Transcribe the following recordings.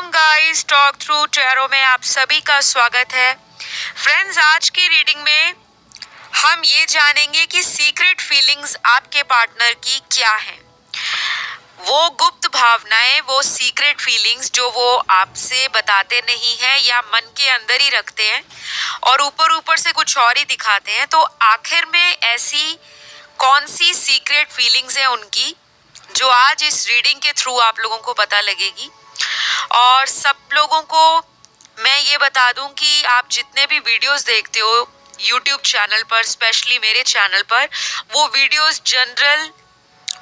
Welcome guys, talk through tarot में आप सभी का स्वागत है। फ्रेंड्स, आज की रीडिंग में हम ये जानेंगे कि सीक्रेट फीलिंग्स आपके पार्टनर की क्या है। वो गुप्त भावनाएं, वो सीक्रेट फीलिंग्स जो वो आपसे बताते नहीं हैं या मन के अंदर ही रखते हैं और ऊपर ऊपर से कुछ और ही दिखाते हैं। तो आखिर में ऐसी कौन सी सीक्रेट फीलिंग्स हैं उनकी, जो आज इस रीडिंग के थ्रू आप लोगों को पता लगेगी। और सब लोगों को मैं ये बता दूं कि आप जितने भी वीडियोस देखते हो यूट्यूब चैनल पर, स्पेशली मेरे चैनल पर, वो वीडियोस जनरल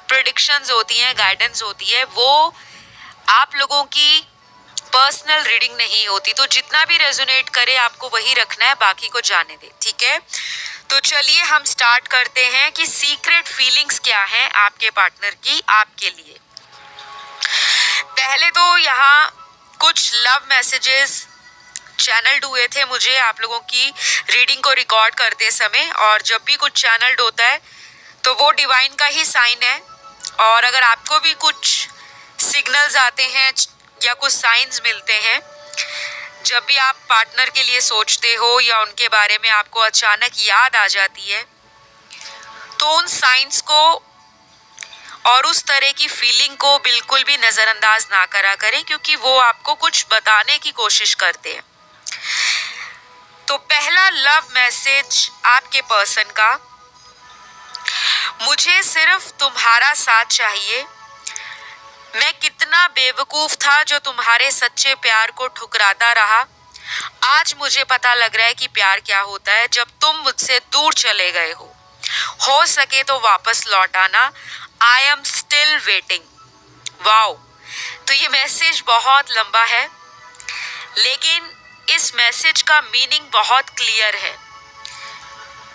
प्रेडिक्शंस होती हैं, गाइडेंस होती है, वो आप लोगों की पर्सनल रीडिंग नहीं होती। तो जितना भी रेजोनेट करे आपको वही रखना है, बाकी को जाने दे, ठीक है। तो चलिए हम स्टार्ट करते हैं कि सीक्रेट फीलिंग्स क्या हैं आपके पार्टनर की आपके लिए। पहले तो यहाँ कुछ लव मैसेजेस चैनल्ड हुए थे मुझे आप लोगों की रीडिंग को रिकॉर्ड करते समय, और जब भी कुछ चैनल्ड होता है तो वो डिवाइन का ही साइन है। और अगर आपको भी कुछ सिग्नल्स आते हैं या कुछ साइंस मिलते हैं, जब भी आप पार्टनर के लिए सोचते हो या उनके बारे में आपको अचानक याद आ जाती है, तो उन साइंस को और उस तरह की फीलिंग को बिल्कुल भी नजरअंदाज ना करा करें, क्योंकि वो आपको कुछ बताने की कोशिश करते हैं। तो पहला लव मैसेज आपके पर्सन का, मुझे सिर्फ तुम्हारा साथ चाहिए। मैं कितना बेवकूफ था जो तुम्हारे सच्चे प्यार को ठुकराता रहा। आज मुझे पता लग रहा है कि प्यार क्या होता है जब तुम मुझसे दूर चले गए हो सके तो वापस लौट आना। I am still waiting. Wow, तो ये मैसेज बहुत लंबा है, लेकिन इस मैसेज का मीनिंग बहुत क्लियर है।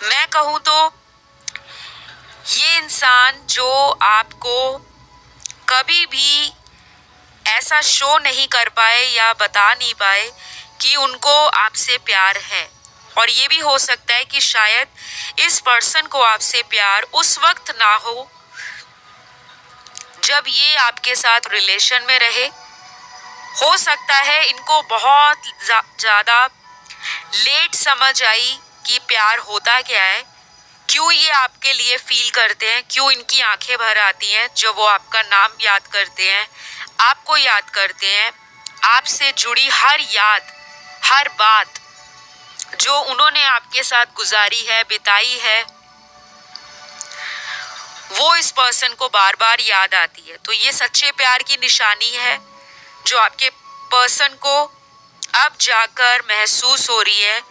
मैं कहूँ तो ये इंसान जो आपको कभी भी ऐसा शो नहीं कर पाए या बता नहीं पाए कि उनको आपसे प्यार है, और ये भी हो सकता है कि शायद इस पर्सन को आपसे प्यार उस वक्त ना हो जब ये आपके साथ रिलेशन में रहे। हो सकता है इनको बहुत ज़्यादा लेट समझ आई कि प्यार होता क्या है, क्यों ये आपके लिए फील करते हैं, क्यों इनकी आंखें भर आती हैं जब वो आपका नाम याद करते हैं, आपको याद करते हैं। आपसे जुड़ी हर याद, हर बात जो उन्होंने आपके साथ गुजारी है, बिताई है, वो इस पर्सन को बार बार याद आती है। तो ये सच्चे प्यार की निशानी है जो आपके पर्सन को अब जाकर महसूस हो रही है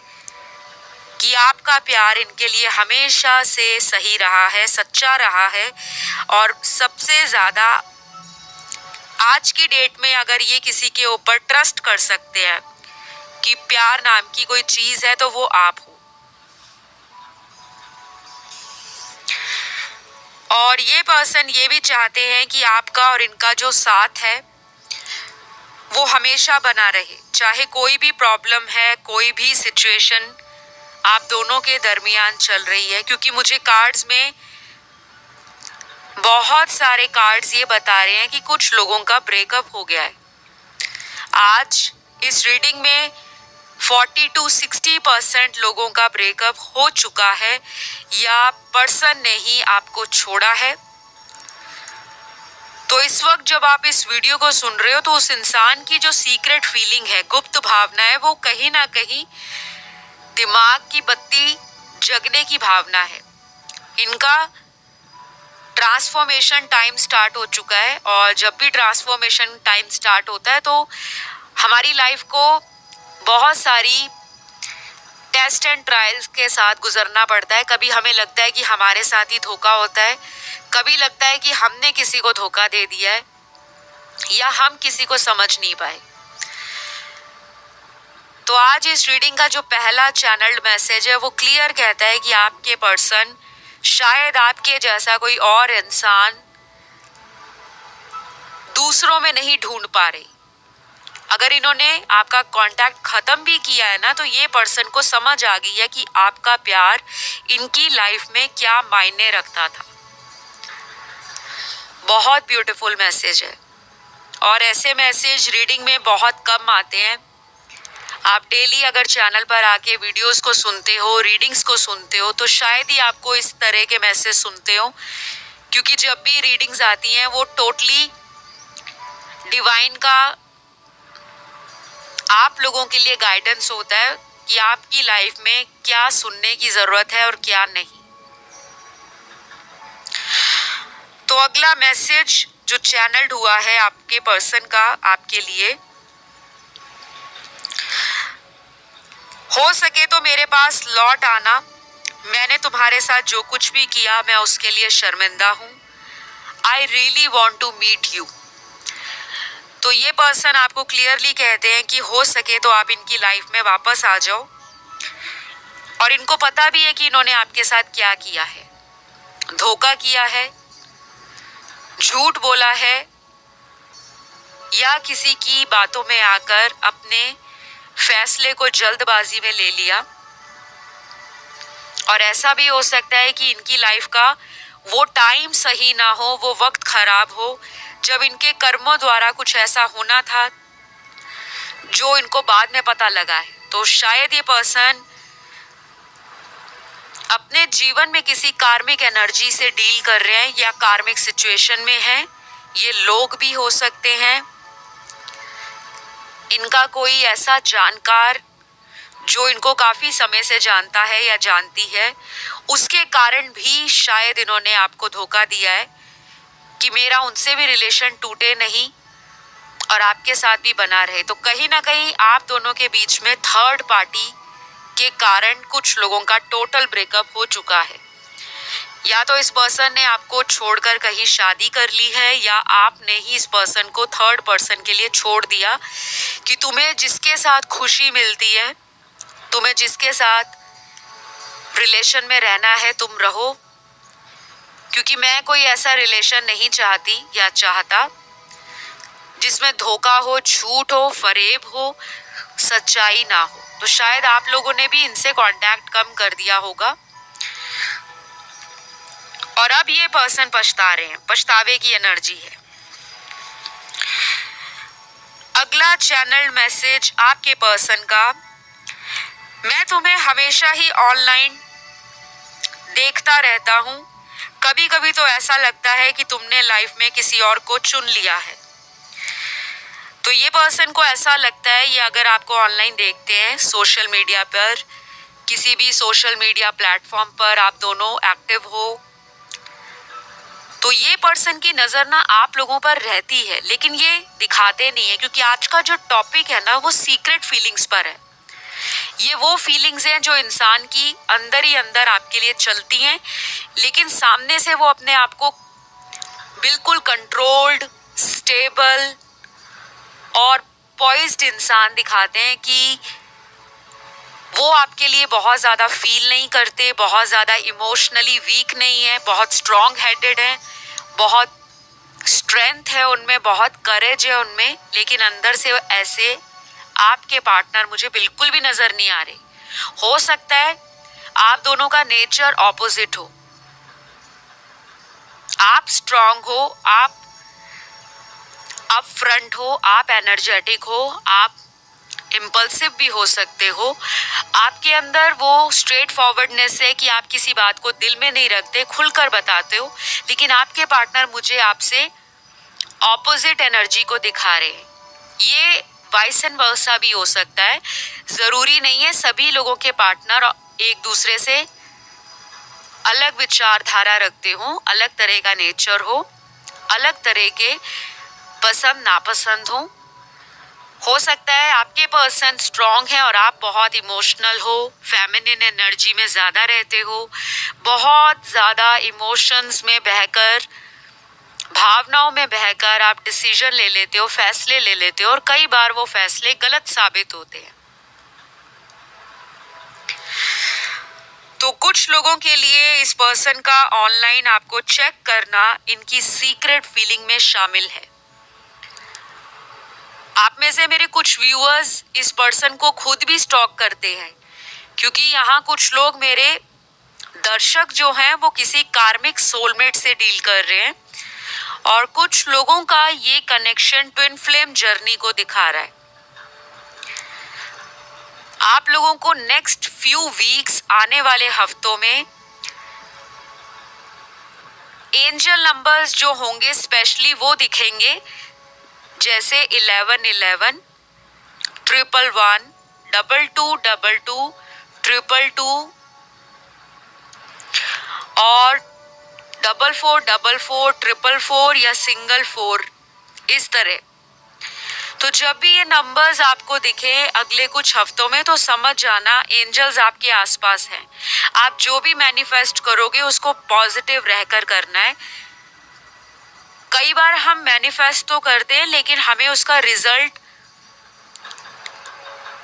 कि आपका प्यार इनके लिए हमेशा से सही रहा है, सच्चा रहा है। और सबसे ज़्यादा आज की डेट में अगर ये किसी के ऊपर ट्रस्ट कर सकते हैं कि प्यार नाम की कोई चीज़ है, तो वो आप हो। और ये पर्सन ये भी चाहते हैं कि आपका और इनका जो साथ है वो हमेशा बना रहे, चाहे कोई भी प्रॉब्लम है, कोई भी सिचुएशन आप दोनों के दरमियान चल रही है। क्योंकि मुझे कार्ड्स में बहुत सारे कार्ड्स ये बता रहे हैं कि कुछ लोगों का ब्रेकअप हो गया है। आज इस रीडिंग में 40 to 60% लोगों का ब्रेकअप हो चुका है या पर्सन ने ही आपको छोड़ा है। तो इस वक्त जब आप इस वीडियो को सुन रहे हो, तो उस इंसान की जो सीक्रेट फीलिंग है, गुप्त भावना है, वो कहीं ना कहीं दिमाग की बत्ती जगने की भावना है। इनका ट्रांसफॉर्मेशन टाइम स्टार्ट हो चुका है, और जब भी ट्रांसफॉर्मेशन टाइम स्टार्ट होता है तो हमारी लाइफ को बहुत सारी टेस्ट एंड ट्रायल्स के साथ गुजरना पड़ता है। कभी हमें लगता है कि हमारे साथ ही धोखा होता है, कभी लगता है कि हमने किसी को धोखा दे दिया है या हम किसी को समझ नहीं पाए। तो आज इस रीडिंग का जो पहला चैनल्ड मैसेज है वो क्लियर कहता है कि आपके पर्सन शायद आपके जैसा कोई और इंसान दूसरों में नहीं ढूंढ पा रहे। अगर इन्होंने आपका कांटेक्ट खत्म भी किया है ना, तो ये पर्सन को समझ आ गई है कि आपका प्यार इनकी लाइफ में क्या मायने रखता था। बहुत ब्यूटीफुल मैसेज है। और ऐसे मैसेज रीडिंग में बहुत कम आते हैं। आप डेली अगर चैनल पर आके वीडियोस को सुनते हो, रीडिंग्स को सुनते हो, तो शायद ही आपको इस तरह के मैसेज सुनते हो, क्योंकि जब भी रीडिंग्स आती हैं वो टोटली डिवाइन का आप लोगों के लिए गाइडेंस होता है कि आपकी लाइफ में क्या सुनने की जरूरत है और क्या नहीं। तो अगला मैसेज जो चैनल्ड हुआ है आपके पर्सन का आपके लिए, हो सके तो मेरे पास लौट आना, मैंने तुम्हारे साथ जो कुछ भी किया मैं उसके लिए शर्मिंदा हूँ। I really want to meet you. तो ये पर्सन आपको क्लियरली कहते हैं कि हो सके तो आप इनकी लाइफ में वापस आ जाओ, और इनको पता भी है कि इन्होंने आपके साथ क्या किया है, धोखा किया है, झूठ बोला है, या किसी की बातों में आकर अपने फैसले को जल्दबाजी में ले लिया। और ऐसा भी हो सकता है कि इनकी लाइफ का वो टाइम सही ना हो, वो वक्त खराब हो जब इनके कर्मों द्वारा कुछ ऐसा होना था जो इनको बाद में पता लगा है। तो शायद ये पर्सन अपने जीवन में किसी कार्मिक एनर्जी से डील कर रहे हैं या कार्मिक सिचुएशन में हैं। ये लोग भी हो सकते हैं, इनका कोई ऐसा जानकार जो इनको काफी समय से जानता है या जानती है, उसके कारण भी शायद इन्होंने आपको धोखा दिया है कि मेरा उनसे भी रिलेशन टूटे नहीं और आपके साथ भी बना रहे। तो कहीं ना कहीं आप दोनों के बीच में थर्ड पार्टी के कारण कुछ लोगों का टोटल ब्रेकअप हो चुका है। या तो इस पर्सन ने आपको छोड़कर कहीं शादी कर ली है, या आपने ही इस पर्सन को थर्ड पर्सन के लिए छोड़ दिया कि तुम्हें जिसके साथ खुशी मिलती है, तुम्हें जिसके साथ रिलेशन में रहना है तुम रहो, क्योंकि मैं कोई ऐसा रिलेशन नहीं चाहती या चाहता जिसमें धोखा हो, झूठ हो, फरेब हो, सच्चाई ना हो। तो शायद आप लोगों ने भी इनसे कांटेक्ट कम कर दिया होगा और अब ये पर्सन पछता रहे हैं, पछतावे की एनर्जी है। अगला चैनल मैसेज आपके पर्सन का, मैं तुम्हें हमेशा ही ऑनलाइन देखता रहता हूँ, कभी कभी तो ऐसा लगता है कि तुमने लाइफ में किसी और को चुन लिया है। तो ये पर्सन को ऐसा लगता है, ये अगर आपको ऑनलाइन देखते हैं सोशल मीडिया पर, किसी भी सोशल मीडिया प्लेटफॉर्म पर आप दोनों एक्टिव हो, तो ये पर्सन की नजर ना आप लोगों पर रहती है, लेकिन ये दिखाते नहीं है, क्योंकि आज का जो टॉपिक है ना वो सीक्रेट फीलिंग्स पर है। ये वो फीलिंग्स हैं जो इंसान की अंदर ही अंदर आपके लिए चलती हैं, लेकिन सामने से वो अपने आप को बिल्कुल कंट्रोल्ड, स्टेबल और पॉइज्ड इंसान दिखाते हैं कि वो आपके लिए बहुत ज़्यादा फील नहीं करते, बहुत ज़्यादा इमोशनली वीक नहीं है, बहुत स्ट्रॉन्ग हेडेड है, बहुत स्ट्रेंथ है उनमें, बहुत करेज है उनमें, लेकिन अंदर से ऐसे आपके पार्टनर मुझे बिल्कुल भी नज़र नहीं आ रहे। हो सकता है आप दोनों का नेचर ऑपोजिट हो, आप स्ट्रॉन्ग हो, आप अपफ्रंट हो, आप एनर्जेटिक हो, आप इम्पल्सिव भी हो सकते हो, आपके अंदर वो स्ट्रेट फॉरवर्डनेस है कि आप किसी बात को दिल में नहीं रखते, खुलकर बताते हो, लेकिन आपके पार्टनर मुझे आपसे ऑपोजिट एनर्जी को दिखा रहे हैं। ये वाइस एंड वर्सा भी हो सकता है, जरूरी नहीं है सभी लोगों के पार्टनर एक दूसरे से अलग विचारधारा रखते हो, अलग तरह का नेचर हो, अलग तरह के पसंद नापसंद हो सकता है आपके पर्सन स्ट्रॉन्ग है और आप बहुत इमोशनल हो, फेमिनिन एनर्जी में ज़्यादा रहते हो, बहुत ज़्यादा इमोशंस में बहकर, भावनाओं में बहकर आप डिसीजन ले लेते हो, फैसले ले लेते हो, और कई बार वो फैसले गलत साबित होते हैं। तो कुछ लोगों के लिए इस पर्सन का ऑनलाइन आपको चेक करना इनकी सीक्रेट फीलिंग में शामिल है। आप में से मेरे कुछ व्यूअर्स इस पर्सन को खुद भी स्टॉक करते हैं, क्योंकि यहाँ कुछ लोग मेरे दर्शक जो हैं वो किसी कार्मिक सोलमेट से डील कर रहे हैं, और कुछ लोगों का ये कनेक्शन ट्विन फ्लेम जर्नी को दिखा रहा है। आप लोगों को नेक्स्ट फ्यू वीक्स, आने वाले हफ्तों में एंजल नंबर्स जो होंगे स्पेशली वो दिखेंगे, जैसे 1111, 111, 2222, 222 और 4444, 444 या सिंगल 4, इस तरह। तो जब भी ये नंबर्स आपको दिखे अगले कुछ हफ्तों में, तो समझ जाना एंजल्स आपके आसपास हैं। आप जो भी मैनिफेस्ट करोगे उसको पॉजिटिव रहकर करना है। कई बार हम मैनिफेस्ट तो करते हैं लेकिन हमें उसका रिजल्ट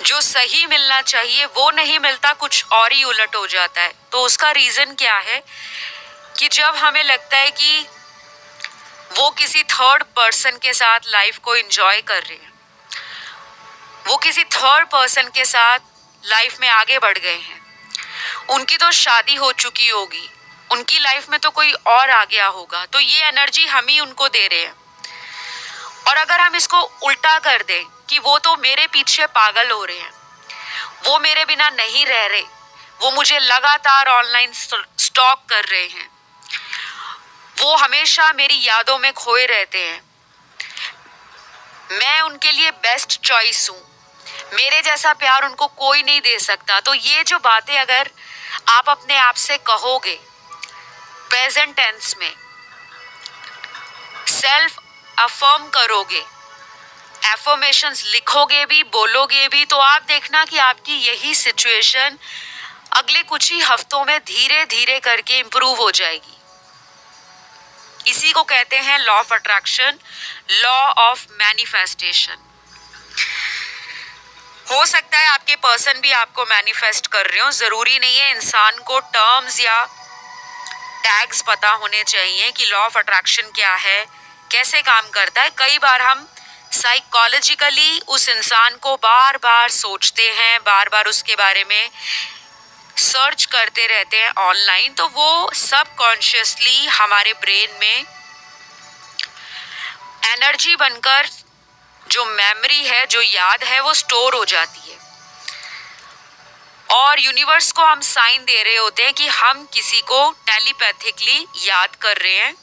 जो सही मिलना चाहिए वो नहीं मिलता, कुछ और ही उलट हो जाता है। तो उसका रीजन क्या है कि जब हमें लगता है कि वो किसी थर्ड पर्सन के साथ लाइफ को एंजॉय कर रहे हैं, वो किसी थर्ड पर्सन के साथ लाइफ में आगे बढ़ गए हैं, उनकी तो शादी हो चुकी होगी, उनकी लाइफ में तो कोई और आ गया होगा, तो ये एनर्जी हम ही उनको दे रहे हैं। और अगर हम इसको उल्टा कर दें कि वो तो मेरे पीछे पागल हो रहे हैं, वो मेरे बिना नहीं रह रहे, वो मुझे लगातार ऑनलाइन स्टॉक कर रहे हैं, वो हमेशा मेरी यादों में खोए रहते हैं, मैं उनके लिए बेस्ट चॉइस हूं, मेरे जैसा प्यार उनको कोई नहीं दे सकता। तो ये जो बातें अगर आप अपने आप से कहोगे प्रेजेंट टेंस में, सेल्फ अफर्म करोगे, एफर्मेशंस लिखोगे भी, बोलोगे भी, तो आप देखना कि आपकी यही सिचुएशन अगले कुछ ही हफ्तों में धीरे धीरे करके इंप्रूव हो जाएगी। इसी को कहते हैं law of attraction, law of manifestation. हो सकता है आपके पर्सन भी आपको मैनिफेस्ट कर रहे हो, जरूरी नहीं है इंसान को टर्म्स या टैग्स पता होने चाहिए कि लॉ ऑफ अट्रैक्शन क्या है, कैसे काम करता है। कई बार हम साइकोलॉजिकली उस इंसान को बार बार सोचते हैं, बार बार उसके बारे में सर्च करते रहते हैं ऑनलाइन, तो वो सबकॉन्शियसली हमारे ब्रेन में एनर्जी बनकर जो मेमोरी है, जो याद है, वो स्टोर हो जाती है। और यूनिवर्स को हम साइन दे रहे होते हैं कि हम किसी को टेलीपैथिकली याद कर रहे हैं,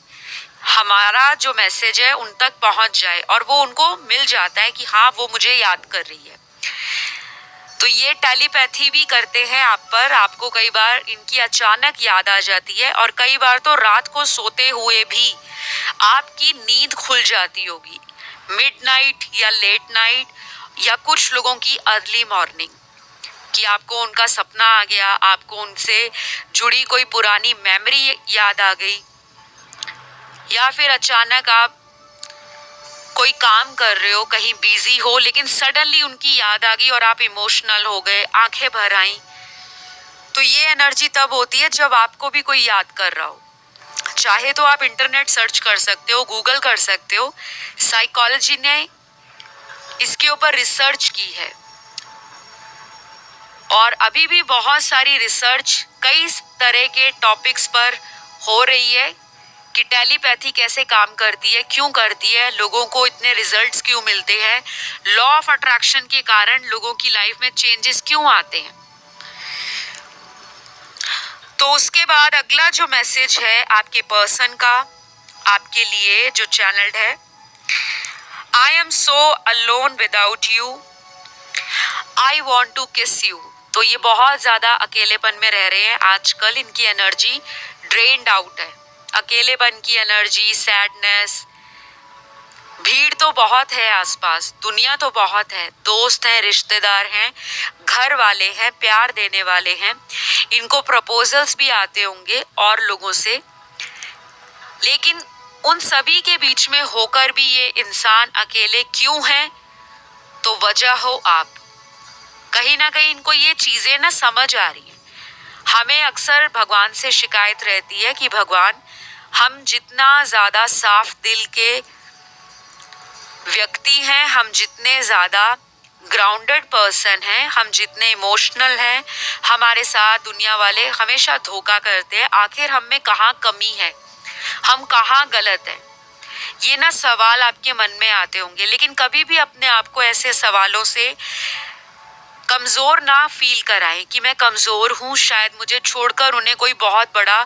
हमारा जो मैसेज है उन तक पहुंच जाए, और वो उनको मिल जाता है कि हाँ वो मुझे याद कर रही है। तो ये टेलीपैथी भी करते हैं आप पर, आपको कई बार इनकी अचानक याद आ जाती है, और कई बार तो रात को सोते हुए भी आपकी नींद खुल जाती होगी, मिडनाइट या लेट नाइट, या कुछ लोगों की अर्ली मॉर्निंग, कि आपको उनका सपना आ गया, आपको उनसे जुड़ी कोई पुरानी मेमोरी याद आ गई, या फिर अचानक आप कोई काम कर रहे हो, कहीं बिजी हो, लेकिन सडनली उनकी याद आ गई और आप इमोशनल हो गए, आंखें भर आईं। तो ये एनर्जी तब होती है जब आपको भी कोई याद कर रहा हो। चाहे तो आप इंटरनेट सर्च कर सकते हो, गूगल कर सकते हो, साइकोलॉजी ने इसके ऊपर रिसर्च की है, और अभी भी बहुत सारी रिसर्च कई तरह के टॉपिक्स पर हो रही है कि टेलीपैथी कैसे काम करती है, क्यों करती है, लोगों को इतने रिजल्ट्स क्यों मिलते हैं, लॉ ऑफ अट्रैक्शन के कारण लोगों की लाइफ में चेंजेस क्यों आते हैं। तो उसके बाद अगला जो मैसेज है आपके पर्सन का आपके लिए जो चैनल्ड है, I am so alone without you, I want to kiss you. तो ये बहुत ज्यादा अकेलेपन में रह रहे हैं आजकल, इनकी एनर्जी ड्रेन्ड आउट है, अकेलेपन की एनर्जी, सैडनेस। भीड़ तो बहुत है आसपास, दुनिया तो बहुत है, दोस्त हैं, रिश्तेदार हैं, घर वाले हैं, प्यार देने वाले हैं, इनको प्रपोजल्स भी आते होंगे और लोगों से, लेकिन उन सभी के बीच में होकर भी ये इंसान अकेले क्यों हैं? तो वजह हो आप, कहीं ना कहीं इनको ये चीजें ना समझ आ रही है। हमें अक्सर भगवान से शिकायत रहती है कि भगवान, हम जितना ज्यादा साफ दिल के व्यक्ति हैं, हम जितने ज्यादा ग्राउंडेड पर्सन हैं, हम जितने इमोशनल हैं, हमारे साथ दुनिया वाले हमेशा धोखा करते हैं। आखिर हम में कहाँ कमी है, हम कहाँ गलत हैं? ये ना सवाल आपके मन में आते होंगे, लेकिन कभी भी अपने आप को ऐसे सवालों से कमजोर ना फील कराएं कि मैं कमजोर हूं, शायद मुझे छोड़कर उन्हें कोई बहुत बड़ा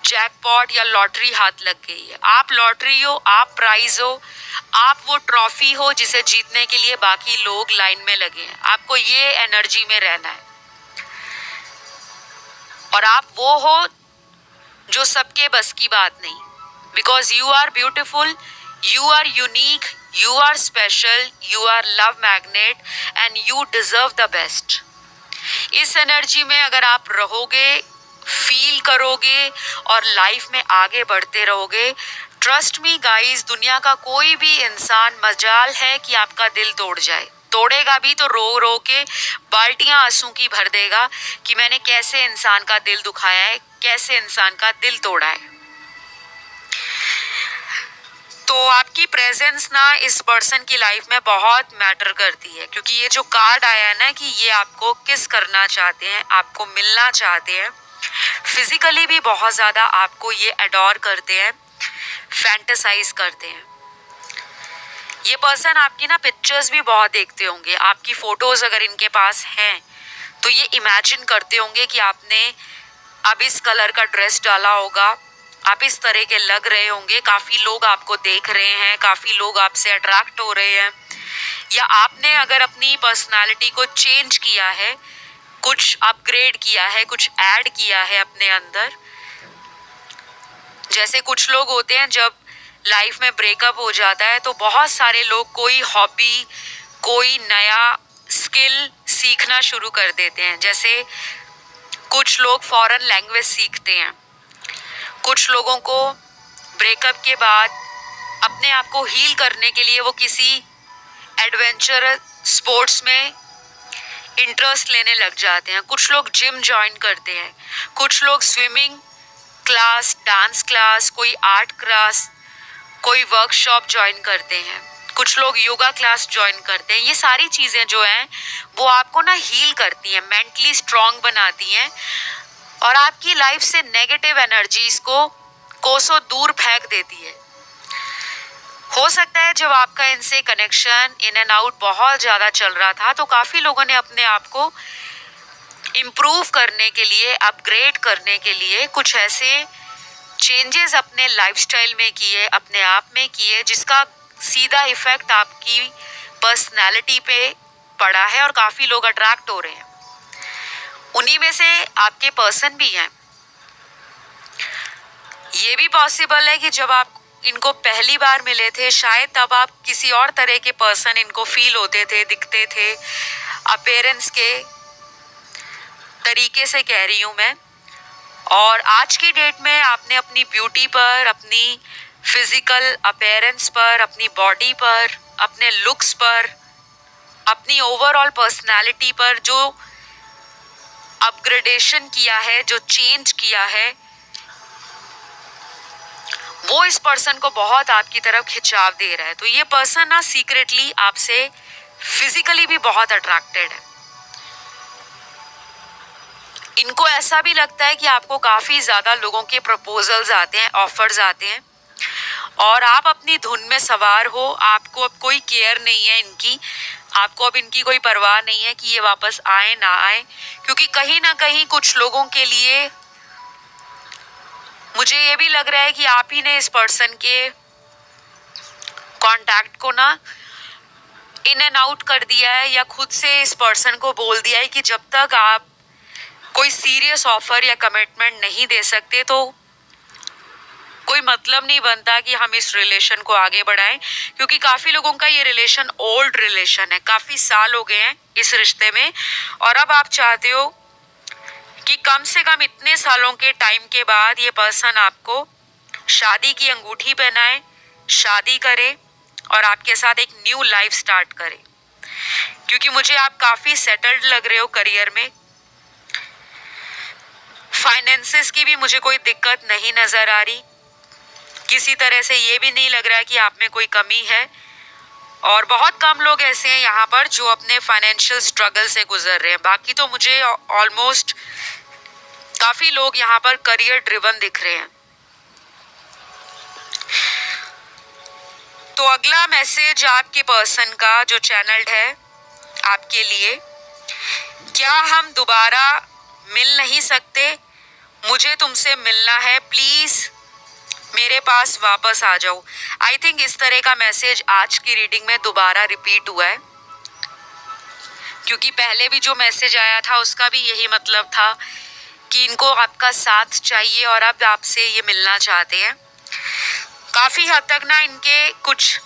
जैकपॉट या लॉटरी हाथ लग गई है। आप लॉटरी हो, आप प्राइज हो, आप वो ट्रॉफी हो जिसे जीतने के लिए बाकी लोग लाइन में लगे हैं। आपको ये एनर्जी में रहना है और आप वो हो जो सबके बस की बात नहीं। Because you are beautiful, you are unique, you are special, you are love magnet and you deserve the best. इस एनर्जी में अगर आप रहोगे, फील करोगे और लाइफ में आगे बढ़ते रहोगे, ट्रस्ट मी गाइस, दुनिया का कोई भी इंसान मजाल है कि आपका दिल तोड़ जाए। तोड़ेगा भी तो रो रो के बाल्टियां आंसू की भर देगा कि मैंने कैसे इंसान का दिल दुखाया है, कैसे इंसान का दिल तोड़ा है। तो आपकी प्रेजेंस ना इस पर्सन की लाइफ में बहुत मैटर करती है, क्योंकि ये जो कार्ड आया है ना कि ये आपको किस करना चाहते हैं, आपको मिलना चाहते हैं, फिजिकली भी बहुत ज्यादा आपको ये अडोर करते हैं, फैंटेसाइज करते हैं। ये पर्सन आपकी ना पिक्चर्स भी बहुत देखते होंगे, आपकी फोटोज अगर इनके पास हैं तो ये इमेजिन करते होंगे कि आपने अब इस कलर का ड्रेस डाला होगा, आप इस तरह के लग रहे होंगे, काफी लोग आपको देख रहे हैं, काफी लोग आपसे अट्रैक्ट हो रहे हैं, या आपने अगर अपनी पर्सनालिटी को चेंज किया है, कुछ अपग्रेड किया है, कुछ ऐड किया है अपने अंदर। जैसे कुछ लोग होते हैं जब लाइफ में ब्रेकअप हो जाता है तो बहुत सारे लोग कोई हॉबी, कोई नया स्किल सीखना शुरू कर देते हैं। जैसे कुछ लोग फॉरेन लैंग्वेज सीखते हैं, कुछ लोगों को ब्रेकअप के बाद अपने आप को हील करने के लिए वो किसी एडवेंचर स्पोर्ट्स में इंटरेस्ट लेने लग जाते हैं। कुछ लोग जिम ज्वाइन करते हैं, कुछ लोग स्विमिंग क्लास, डांस क्लास, कोई आर्ट क्लास, कोई वर्कशॉप ज्वाइन करते हैं, कुछ लोग योगा क्लास ज्वाइन करते हैं। ये सारी चीजें जो हैं वो आपको ना हील करती हैं, मेंटली स्ट्रांग बनाती हैं और आपकी लाइफ से नेगेटिव एनर्जीज को कोसों दूर फेंक देती है। हो सकता है जब आपका इनसे कनेक्शन इन एंड आउट बहुत ज्यादा चल रहा था तो काफी लोगों ने अपने आप को इम्प्रूव करने के लिए, अपग्रेड करने के लिए कुछ ऐसे चेंजेस अपने लाइफस्टाइल में किए, अपने आप में किए, जिसका सीधा इफेक्ट आपकी पर्सनालिटी पे पड़ा है और काफी लोग अट्रैक्ट हो रहे हैं। उन्हीं में से आपके पर्सन भी हैं। ये भी पॉसिबल है कि जब आप इनको पहली बार मिले थे शायद तब आप किसी और तरह के पर्सन इनको फील होते थे, दिखते थे, अपीयरेंस के तरीके से कह रही हूं मैं। और आज की डेट में आपने अपनी ब्यूटी पर, अपनी फिजिकल अपीयरेंस पर, अपनी बॉडी पर, अपने लुक्स पर, अपनी ओवरऑल पर्सनालिटी पर जो अपग्रेडेशन किया है, जो चेंज किया है, वो इस पर्सन को बहुत आपकी तरफ खिंचाव दे रहा है। तो ये पर्सन ना सीक्रेटली आपसे फिजिकली भी बहुत अट्रैक्टेड है। इनको ऐसा भी लगता है कि आपको काफी ज्यादा लोगों के प्रपोजल्स आते हैं, ऑफर्स आते हैं और आप अपनी धुन में सवार हो, आपको अब कोई केयर नहीं है इनकी, आपको अब इनकी कोई परवाह नहीं है कि ये वापस आए ना आए, क्योंकि कहीं ना कहीं कुछ लोगों के लिए मुझे ये भी लग रहा है कि आप ही ने इस पर्सन के कांटेक्ट को ना इन एंड आउट कर दिया है, या खुद से इस पर्सन को बोल दिया है कि जब तक आप कोई सीरियस ऑफर या कमिटमेंट नहीं दे सकते तो कोई मतलब नहीं बनता कि हम इस रिलेशन को आगे बढ़ाएं। क्योंकि काफी लोगों का ये रिलेशन ओल्ड रिलेशन है, काफी साल हो गए हैं इस रिश्ते में, और अब आप चाहते हो कि कम से कम इतने सालों के टाइम के बाद ये पर्सन आपको शादी की अंगूठी पहनाए, शादी करे और आपके साथ एक न्यू लाइफ स्टार्ट करे। क्योंकि मुझे आप काफी सेटल्ड लग रहे हो करियर में, फाइनेंसेस की भी मुझे कोई दिक्कत नहीं नजर आ रही, किसी तरह से ये भी नहीं लग रहा है कि आप में कोई कमी है, और बहुत कम लोग ऐसे हैं यहाँ पर जो अपने फाइनेंशियल स्ट्रगल से गुजर रहे हैं। बाकी तो मुझे ऑलमोस्ट काफी लोग यहाँ पर करियर ड्रिवन दिख रहे हैं। तो अगला मैसेज आपके पर्सन का जो चैनल्ड है आपके लिए, क्या हम दोबारा मिल नहीं सकते? मुझे तुमसे मिलना है, प्लीज मेरे पास वापस आ जाओ। आई थिंक इस तरह का मैसेज आज की रीडिंग में दोबारा रिपीट हुआ है, क्योंकि पहले भी जो मैसेज आया था उसका भी यही मतलब था कि इनको आपका साथ चाहिए और अब आपसे ये मिलना चाहते हैं। काफी हद तक ना इनके कुछ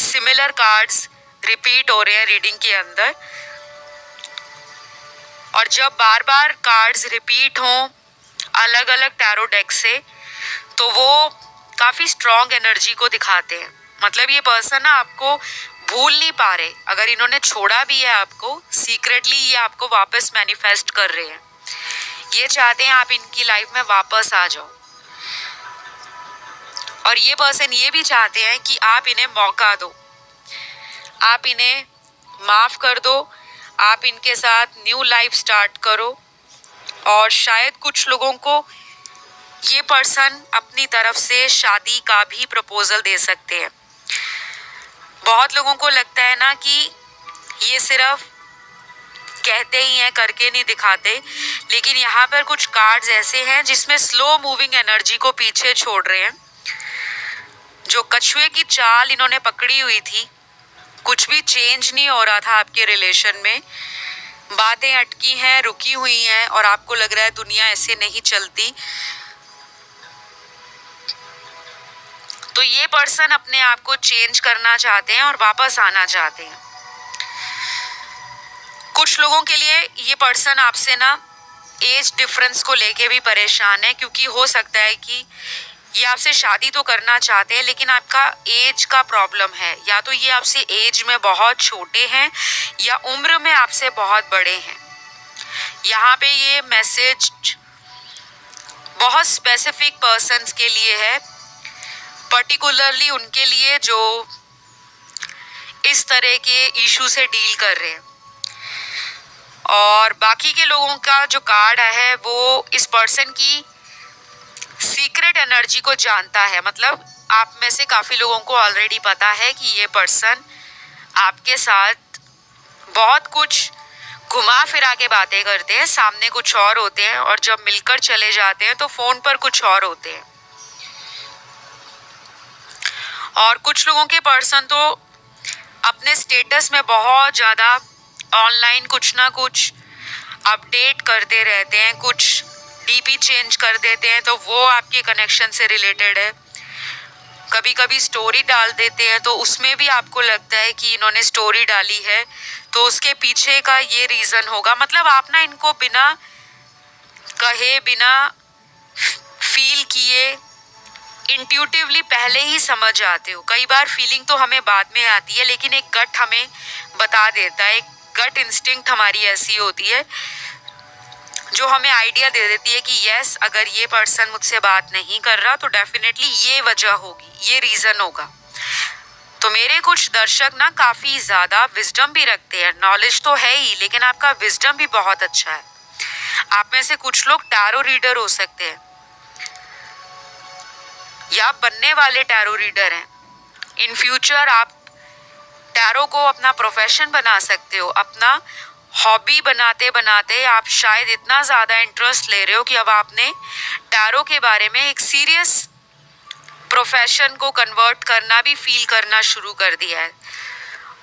सिमिलर कार्ड्स रिपीट हो रहे हैं रीडिंग के अंदर, और जब बार बार कार्ड्स रिपीट हों अलग अलग टैरो डेक से तो वो काफी स्ट्रॉन्ग एनर्जी को दिखाते हैं। मतलब ये पर्सन ना आपको भूल नहीं पा रहे, अगर इन्होंने छोड़ा भी है आपको, सीक्रेटली ये आपको वापस मैनिफेस्ट कर रहे हैं। ये चाहते हैं आप इनकी लाइफ में वापस आ जाओ, और ये पर्सन ये भी चाहते हैं कि आप इन्हें मौका दो, आप इन्हें माफ कर दो, आप इनके साथ न्यू लाइफ स्टार्ट करो। और शायद कुछ लोगों को ये पर्सन अपनी तरफ से शादी का भी प्रपोजल दे सकते हैं। बहुत लोगों को लगता है ना कि ये सिर्फ कहते ही हैं, करके नहीं दिखाते, लेकिन यहाँ पर कुछ कार्ड्स ऐसे हैं जिसमें स्लो मूविंग एनर्जी को पीछे छोड़ रहे हैं। जो कछुए की चाल इन्होंने पकड़ी हुई थी, कुछ भी चेंज नहीं हो रहा था आपके रिलेशन में, बातें अटकी हैं, रुकी हुई हैं, और आपको लग रहा है दुनिया ऐसे नहीं चलती। तो ये पर्सन अपने आप को चेंज करना चाहते हैं और वापस आना चाहते हैं। कुछ लोगों के लिए ये पर्सन आपसे ना एज डिफरेंस को लेके भी परेशान है, क्योंकि हो सकता है कि ये आपसे शादी तो करना चाहते हैं लेकिन आपका एज का प्रॉब्लम है, या तो ये आपसे एज में बहुत छोटे हैं या उम्र में आपसे बहुत बड़े हैं। यहाँ पे ये मैसेज बहुत स्पेसिफिक पर्सन्स के लिए है, पर्टिकुलरली उनके लिए जो इस तरह के इशू से डील कर रहे हैं। और बाकी के लोगों का जो कार्ड है वो इस पर्सन की सीक्रेट एनर्जी को जानता है। मतलब आप में से काफ़ी लोगों को ऑलरेडी पता है कि ये पर्सन आपके साथ बहुत कुछ घुमा फिरा के बातें करते हैं, सामने कुछ और होते हैं और जब मिलकर चले जाते हैं तो फ़ोन पर कुछ और होते हैं। और कुछ लोगों के पर्सन तो अपने स्टेटस में बहुत ज़्यादा ऑनलाइन कुछ ना कुछ अपडेट करते रहते हैं, कुछ डीपी चेंज कर देते हैं, तो वो आपके कनेक्शन से रिलेटेड है। कभी कभी स्टोरी डाल देते हैं तो उसमें भी आपको लगता है कि इन्होंने स्टोरी डाली है तो उसके पीछे का ये रीज़न होगा। मतलब आप ना इनको बिना कहे, बिना फील किए, इंट्यूटिवली पहले ही समझ जाते हो। कई बार फीलिंग तो हमें बाद में आती है, लेकिन एक गट हमें बता देता है, एक गट इंस्टिंक्ट हमारी ऐसी होती है जो हमें आइडिया दे देती है कि यस, अगर ये पर्सन मुझसे बात नहीं कर रहा तो डेफिनेटली ये वजह होगी, ये रीज़न होगा। तो मेरे कुछ दर्शक ना काफ़ी ज़्यादा विजडम भी रखते हैं, नॉलेज तो है ही लेकिन आपका विजडम भी बहुत अच्छा है। आप में से कुछ लोग टैरो रीडर हो सकते हैं या बनने वाले टैरो रीडर हैं। इन फ्यूचर आप टैरो को अपना प्रोफेशन बना सकते हो, अपना हॉबी बनाते बनाते आप शायद इतना ज़्यादा इंटरेस्ट ले रहे हो कि अब आपने टैरो के बारे में एक सीरियस प्रोफेशन को कन्वर्ट करना भी फील करना शुरू कर दिया है।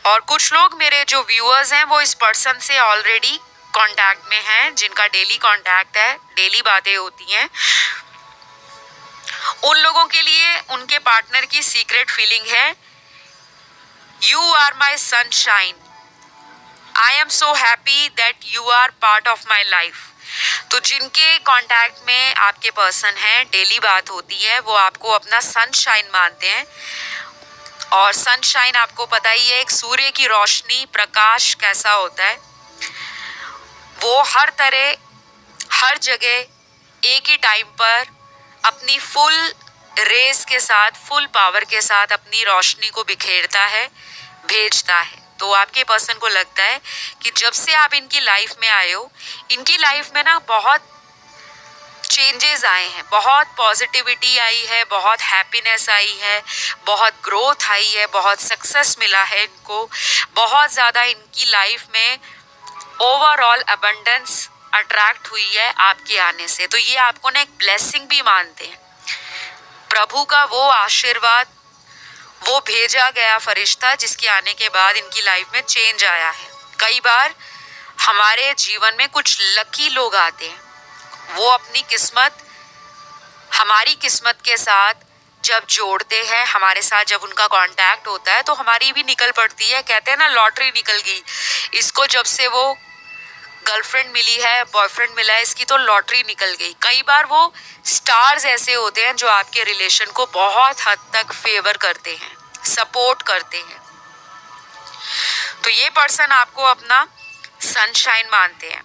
और कुछ लोग मेरे जो व्यूअर्स हैं वो इस पर्सन से ऑलरेडी कांटेक्ट में हैं, जिनका डेली कांटेक्ट है, डेली बातें होती हैं। उन लोगों के लिए उनके पार्टनर की सीक्रेट फीलिंग है, you are my sunshine, I am so happy that you are part of my life. तो जिनके कांटेक्ट में आपके पर्सन हैं, डेली बात होती है, वो आपको अपना सनशाइन मानते हैं। और सनशाइन आपको पता ही है, एक सूर्य की रोशनी, प्रकाश कैसा होता है, वो हर तरह, हर जगह एक ही टाइम पर अपनी फुल रेस के साथ, फुल पावर के साथ अपनी रोशनी को बिखेरता है, भेजता है। तो आपके पर्सन को लगता है कि जब से आप इनकी लाइफ में आए हो, इनकी लाइफ में ना बहुत चेंजेस आए हैं, बहुत पॉजिटिविटी आई है, बहुत हैप्पीनेस आई है, बहुत ग्रोथ आई है, बहुत सक्सेस मिला है इनको, बहुत ज़्यादा इनकी लाइफ में ओवरऑल अबंडेंस अट्रैक्ट हुई है आपके आने से। तो ये आपको ना एक ब्लेसिंग भी मानते हैं, प्रभु का वो आशीर्वाद, वो भेजा गया फरिश्ता जिसके आने के बाद इनकी लाइफ में चेंज आया है। कई बार हमारे जीवन में कुछ लकी लोग आते हैं, वो अपनी किस्मत हमारी किस्मत के साथ जब जोड़ते हैं, हमारे साथ जब उनका कांटेक्ट होता है तो हमारी भी निकल पड़ती है। कहते हैं ना, लॉटरी निकल गई, इसको जब से वो गर्लफ्रेंड मिली है, बॉयफ्रेंड मिला है, इसकी तो लॉटरी निकल गई। कई बार वो स्टार्स ऐसे होते हैं जो आपके रिलेशन को बहुत हद तक फेवर करते हैं, सपोर्ट करते हैं। तो ये पर्सन आपको अपना सनशाइन मानते हैं।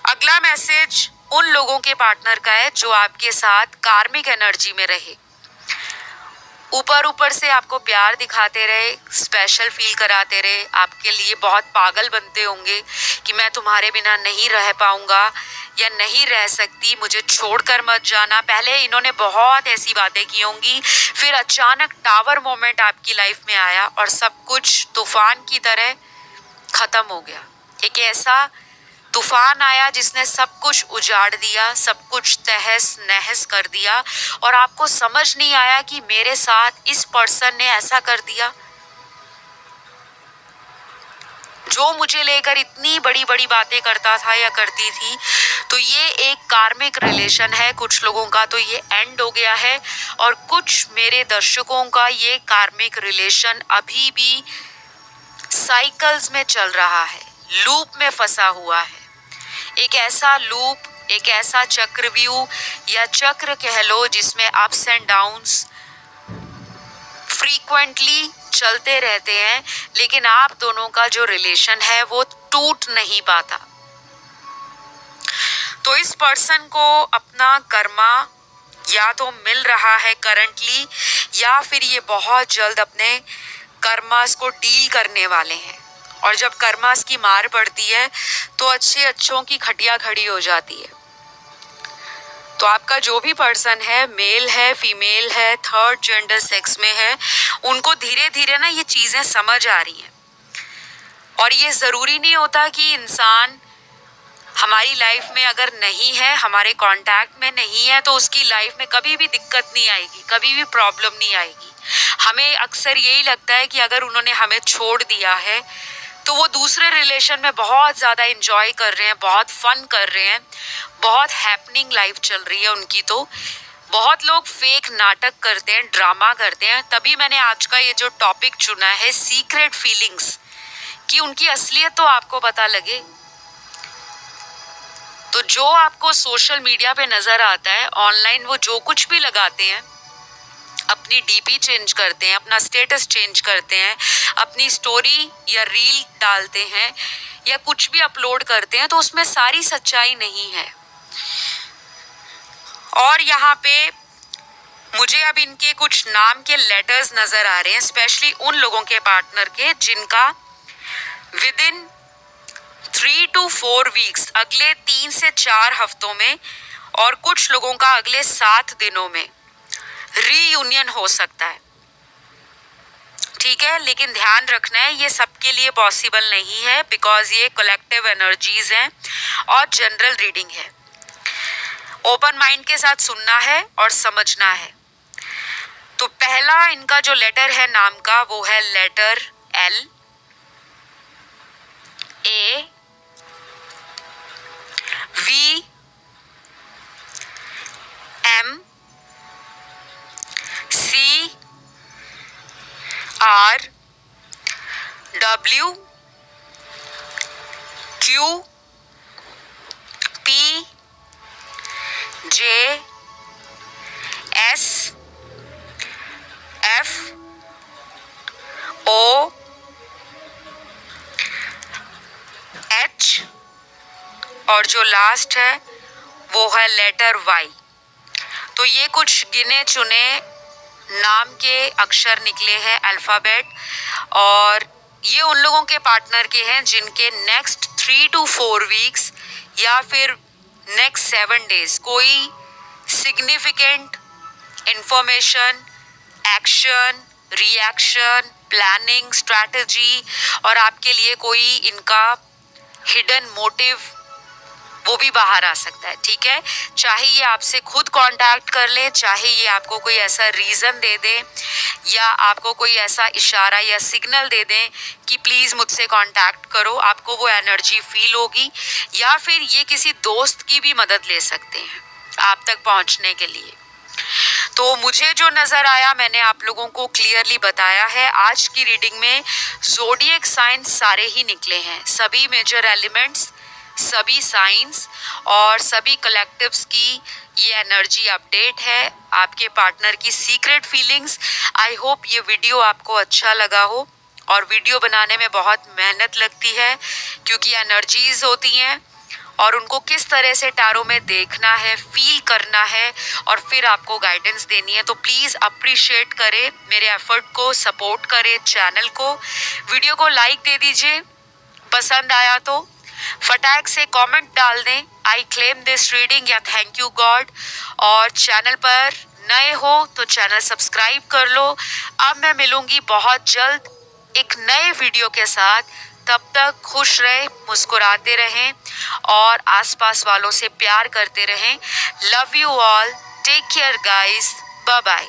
अगला मैसेज उन लोगों के पार्टनर का है जो आपके साथ कार्मिक एनर्जी में रहे, ऊपर ऊपर से आपको प्यार दिखाते रहे, स्पेशल फील कराते रहे, आपके लिए बहुत पागल बनते होंगे कि मैं तुम्हारे बिना नहीं रह पाऊंगा या नहीं रह सकती, मुझे छोड़कर मत जाना। पहले इन्होंने बहुत ऐसी बातें की होंगी, फिर अचानक टावर मोमेंट आपकी लाइफ में आया और सब कुछ तूफान की तरह खत्म हो गया। एक ऐसा तूफान आया जिसने सब कुछ उजाड़ दिया, सब कुछ तहस नहस कर दिया, और आपको समझ नहीं आया कि मेरे साथ इस पर्सन ने ऐसा कर दिया जो मुझे लेकर इतनी बड़ी बड़ी बातें करता था या करती थी। तो ये एक कार्मिक रिलेशन है, कुछ लोगों का तो ये एंड हो गया है, और कुछ मेरे दर्शकों का ये कार्मिक रिलेशन अभी भी साइकिल्स में चल रहा है, लूप में फंसा हुआ है। एक ऐसा लूप, एक ऐसा चक्रव्यूह या चक्र कह लो जिसमें अप्स एंड डाउन्स फ्रीक्वेंटली चलते रहते हैं, लेकिन आप दोनों का जो रिलेशन है वो टूट नहीं पाता। तो इस पर्सन को अपना कर्मा या तो मिल रहा है करंटली, या फिर ये बहुत जल्द अपने कर्मास को डील करने वाले हैं। और जब कर्मास की मार पड़ती है तो अच्छे अच्छों की खटिया खड़ी हो जाती है। तो आपका जो भी पर्सन है, मेल है, फीमेल है, थर्ड जेंडर सेक्स में है, उनको धीरे धीरे ना ये चीजें समझ आ रही हैं। और ये जरूरी नहीं होता कि इंसान हमारी लाइफ में अगर नहीं है, हमारे कांटेक्ट में नहीं है, तो उसकी लाइफ में कभी भी दिक्कत नहीं आएगी, कभी भी प्रॉब्लम नहीं आएगी। हमें अक्सर यही लगता है कि अगर उन्होंने हमें छोड़ दिया है तो वो दूसरे रिलेशन में बहुत ज़्यादा एंजॉय कर रहे हैं, बहुत फन कर रहे हैं, बहुत हैपनिंग लाइफ चल रही है उनकी। तो बहुत लोग फेक नाटक करते हैं, ड्रामा करते हैं। तभी मैंने आज का ये जो टॉपिक चुना है, सीक्रेट फीलिंग्स, कि उनकी असलियत तो आपको पता लगे। तो जो आपको सोशल मीडिया पे नजर आता है, ऑनलाइन वो जो कुछ भी लगाते हैं, अपनी डीपी चेंज करते हैं, अपना स्टेटस चेंज करते हैं, अपनी स्टोरी या रील डालते हैं या कुछ भी अपलोड करते हैं, तो उसमें सारी सच्चाई नहीं है। और यहाँ पे मुझे अब इनके कुछ नाम के लेटर्स नजर आ रहे हैं, स्पेशली उन लोगों के पार्टनर के जिनका विद इन 3 to 4 वीक्स, अगले 3 से 4 हफ्तों में, और कुछ लोगों का अगले 7 दिनों में रीयूनियन हो सकता है। ठीक है, लेकिन ध्यान रखना है ये सबके लिए पॉसिबल नहीं है, बिकॉज ये कलेक्टिव एनर्जीज हैं और जनरल रीडिंग है। ओपन माइंड के साथ सुनना है और समझना है। तो पहला इनका जो लेटर है नाम का, वो है letter L, A, V, M, C, R, W, Q, P, J, S, F, O, H, और जो लास्ट है वो है लेटर Y। तो ये कुछ गिने चुने नाम के अक्षर निकले हैं, अल्फ़ाबेट, और ये उन लोगों के पार्टनर के हैं जिनके नेक्स्ट 3 to 4 वीक्स या फिर नेक्स्ट 7 डेज कोई significant information, action, reaction, planning, strategy और आपके लिए कोई इनका हिडन मोटिव वो भी बाहर आ सकता है, ठीक है। चाहे ये आपसे खुद कांटेक्ट कर ले, चाहे ये आपको कोई ऐसा रीजन दे दे या आपको कोई ऐसा इशारा या सिग्नल दे दें कि प्लीज मुझसे कांटेक्ट करो, आपको वो एनर्जी फील होगी। या फिर ये किसी दोस्त की भी मदद ले सकते हैं आप तक पहुंचने के लिए। तो मुझे जो नजर आया मैंने आप लोगों को क्लियरली बताया है। आज की रीडिंग में ज़ोडिएक साइंस सारे ही निकले हैं, सभी मेजर एलिमेंट्स, सभी साइंस और सभी कलेक्टिव्स की ये एनर्जी अपडेट है आपके पार्टनर की सीक्रेट फीलिंग्स। आई होप ये वीडियो आपको अच्छा लगा हो। और वीडियो बनाने में बहुत मेहनत लगती है क्योंकि एनर्जीज होती हैं और उनको किस तरह से टैरो में देखना है, फील करना है और फिर आपको गाइडेंस देनी है। तो प्लीज़ अप्रिशिएट करें मेरे एफर्ट को, सपोर्ट करें चैनल को, वीडियो को लाइक दे दीजिए, पसंद आया तो फटाक से कमेंट डाल दें आई क्लेम दिस रीडिंग या थैंक यू गॉड। और चैनल पर नए हो तो चैनल सब्सक्राइब कर लो। अब मैं मिलूंगी बहुत जल्द एक नए वीडियो के साथ। तब तक खुश रहें, मुस्कुराते रहें और आसपास वालों से प्यार करते रहें। Love you all, take care guys, bye bye.